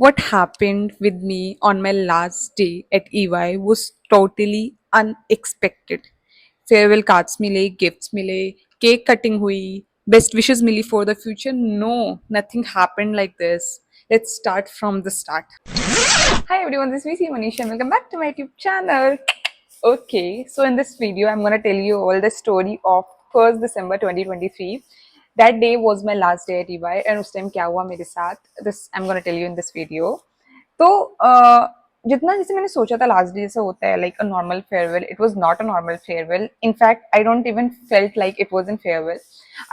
What happened with me on my last day at EY was totally unexpected. Farewell cards mile, gifts mile, cake cutting hui, best wishes mili for the future. No, nothing happened like this. Let's start from the start. Hi everyone, this is VC Manish and welcome back to my YouTube channel. Okay, so in this video, I'm gonna tell you all the story of 1st December 2023. That day was my last day at EY and उस time क्या हुआ मेरे साथ, this I'm gonna tell you in this video. तो जितना जैसे मैंने सोचा था लास्ट डे जैसे होता है like a normal farewell, it was not a normal farewell. In fact I don't even felt like it was in farewell.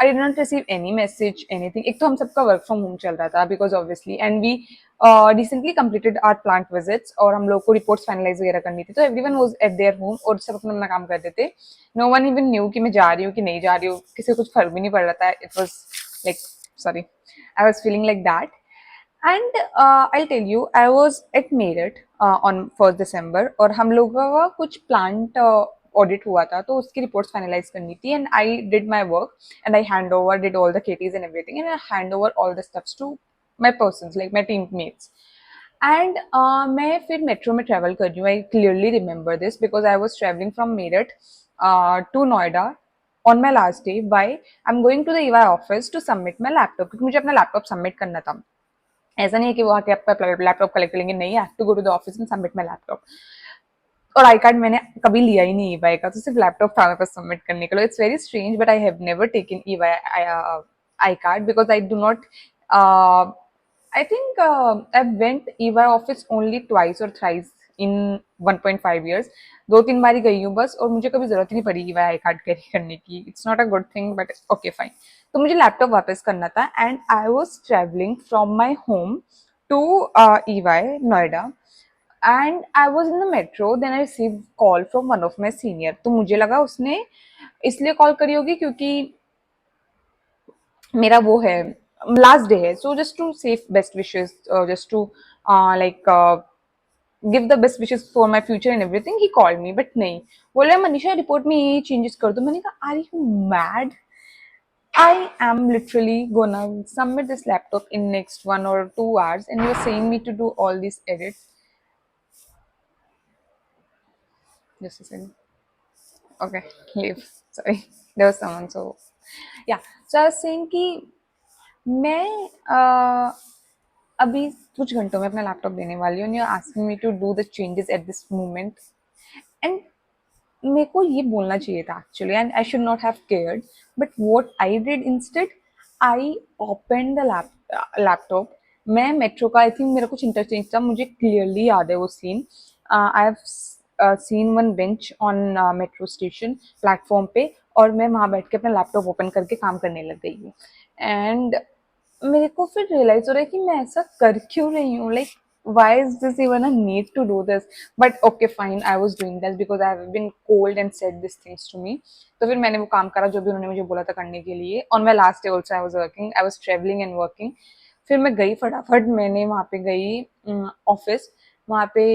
I did not receive any message anything. एक तो हम सबका वर्क फ्रॉम होम चल रहा था because obviously and we recently completed our plant visits और हम लोग को रिपोर्ट्स फाइनलाइज वगैरह करनी थी, तो everyone was at their home और सब अपना अपना काम करते थे. नो वन इवन न्यू कि मैं जा रही हूँ कि नहीं जा रही हूँ, किसी को कुछ फर्क भी नहीं पड़ रहा था. It was like sorry, I was feeling like that. And I tell you, I was at Meerut on 1st December और हम लोगों का कुछ प्लांट ऑडिट हुआ था, तो उसकी रिपोर्ट्स फाइनलाइज करनी थी. And I did my work and I hand over did all the KTs and everything and I hand over all the stuffs to my person like my teammates. And मैं फिर metro में travel कर रही हूँ. I clearly remember this because I was travelling from Meerut to Noida on my last day. Why? I'm going to the EY office to submit my laptop क्योंकि मुझे अपना laptop submit करना था. ऐसा नहीं है कि वो आके आपका लैपटॉप कलेक्ट करेंगे, नहीं. I have to go to the office and submit my laptop. और आई कार्ड मैंने कभी लिया ही नहीं ईवाई का, तो सिर्फ लैपटॉप था मेरे पास सबमिट करने के लिए. It's very strange but I have never taken EY I card because I do not. I think I went EY office only twice or thrice in 1.5 years. 2-3 बारी गई हूँ बस, और मुझे कभी जरूरत ही नहीं पड़ी EY आई कार्ड कैरी करने की. It's not a good thing but okay fine. तो मुझे लैपटॉप वापस करना था and I was travelling from my home to EY Noida and I was in the metro. Then I receive call from one of my senior. तो मुझे लगा उसने इसलिए कॉल करी होगी क्योंकि मेरा वो है लास्ट डे है, so just to save best wishes, just to like give the best wishes for my future and everything. He call me but नहीं, बोले मनीषा रिपोर्ट में ये चेंजेस कर दो. मैंने कहा are you mad? I am literally gonna submit this laptop in next 1 or 2 hours and you're saying me to do all these edits. Just a second. Okay, leave. Sorry, there was someone. So yeah, so I was saying कि मैं अभी कुछ घंटों में अपना laptop देने वाली हूँ and you're asking me to do the changes at this moment. And मेरे को ये बोलना चाहिए था actually and I should not have cared. But what I did instead, I open the laptop. मैं मेट्रो का आई थिंक मेरा कुछ इंटरचेंज था, मुझे क्लियरली याद है वो scene. I have seen one bench on metro station platform पे और मैं वहाँ बैठ के अपना लैपटॉप ओपन करके काम करने लग गई हूँ. एंड मेरे को फिर रियलाइज हो रहा है कि मैं ऐसा कर क्यों रही हूँ. Like why is this even a need to do this? But okay fine, I was doing this because I have been cold and said these things to me. तो फिर मैंने वो काम करा जो भी उन्होंने मुझे बोला था करने के लिए. On my last day also I was working, I was traveling and working. फिर मैं गई फटाफट, मैंने वहाँ पे गई ऑफिस. वहाँ पे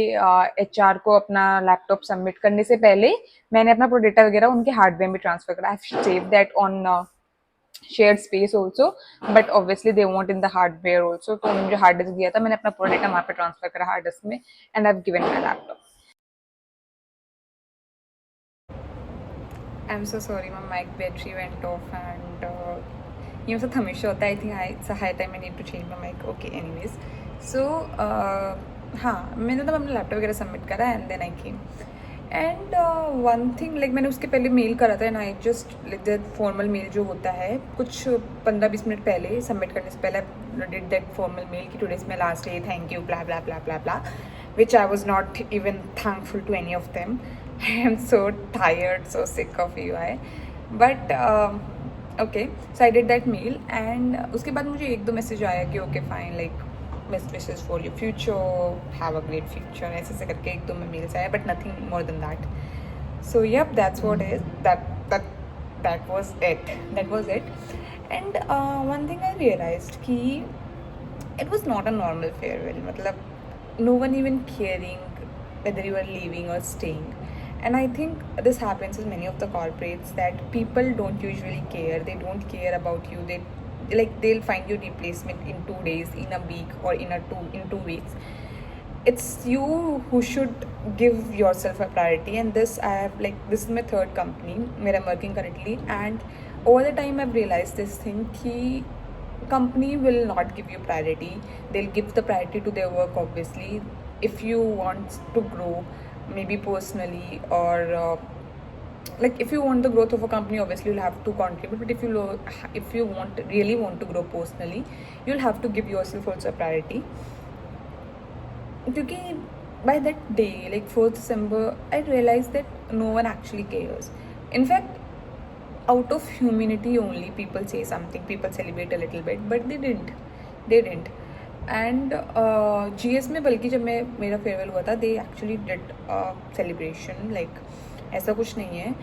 HR को अपना लैपटॉप सबमिट करने से पहले मैंने अपना प्रोडेटा वगैरह उनके हार्डवेयर में ट्रांसफर करा. I save that on shared space also, but obviously they want in the hardware also. तो मुझे हार्ड डिस्क दिया था, मैंने अपना पूरा डेटा वहाँ पे ट्रांसफर करा हार्ड डिस्क में and I have given my laptop. I am so sorry, my mic battery went off and ये सब हमेशा होता है. I think it's a high time I need to change my mic. Okay anyways, so हाँ मैंने तो अपना laptop वगैरह सबमिट करा and then I came. And one thing, like मैंने उसके पहले मेल करा था and I just like that formal mail जो होता है कुछ 15-20 मिनट पहले सबमिट करने से पहले डिड दैट फॉर्मल मेल कि today is my last day, thank you blah blah blah blah blah, which I was not even thankful to any of them. I am so tired, so sick of UI. But okay, so I did that mail and उसके बाद मुझे 1-2 message आया कि okay fine, like best wishes for your future, have a great future, ऐसे ऐसे करके 1-2 में mails आया but nothing more than that. So yep, that's what is that was it. That was it. And one thing I realized कि it was not a normal farewell. मतलब no one even caring whether you are leaving or staying. And I think this happens in many of the corporates that people don't usually care. They don't care about you. They like they'll find you replacement in 2 days, in a week, or in 2 weeks. It's you who should give yourself a priority. And this I have, like, this is my third company where I'm working currently, and over the time I've realized this thing ki company will not give you priority. They'll give the priority to their work, obviously. If you want to grow, maybe personally, or like if you want the growth of a company, obviously you'll have to contribute. But if you really want to grow personally, you'll have to give yourself also a priority. क्योंकि by that day, like 4th December, I realized that no one actually cares. In fact, out of humanity only, people say something, people celebrate a little bit, but they didn't. And GS में बल्कि जब मेरा farewell हुआ था, they actually did a celebration, like ऐसा कुछ नहीं है.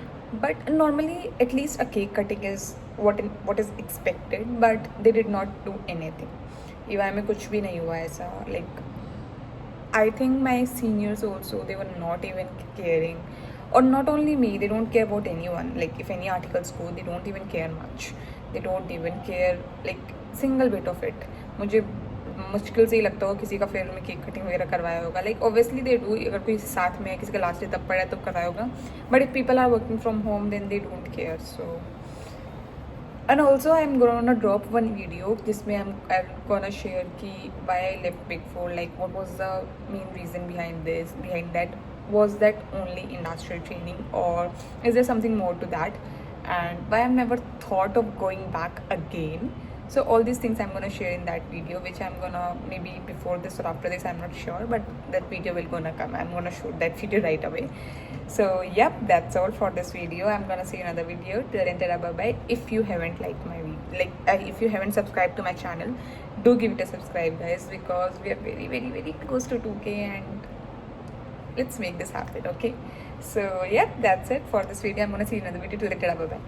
But normally, at least a cake cutting is what is expected, but they did not do anything. EY में कुछ भी नहीं हुआ ऐसा. Like I think my seniors also, they were not even caring. Or not only me, they don't care about anyone. Like if any articles go, they don't even care much. They don't even care like single bit of it. मुझे मुश्किल से ही लगता हो किसी का farewell में cake cutting वगैरह करवाया होगा. लाइक ऑब्वियसली दे डू, अगर कोई साथ में है, किसी का लास्ट डे तब पड़ा है तब करवाया होगा. But if people are working from home, then they don't care. So and also I'm gonna drop one video जिसमें I'm gonna share कि why I left Big Four, like what was the main reason behind that. Was that only industrial training, or is there something more to that, and why I've never thought of going back again. So all these things I'm gonna share in that video, which I'm gonna, maybe before this or after this, I'm not sure, but that video will gonna come. I'm gonna shoot that video right away. So yep, that's all for this video. I'm gonna see another video. Till then, bye bye. If you haven't liked my video, if you haven't subscribed to my channel, do give it a subscribe, guys, because we are very very very close to 2K, and let's make this happen. Okay, so yeah, that's it for this video. I'm gonna see another video. Till then, bye bye.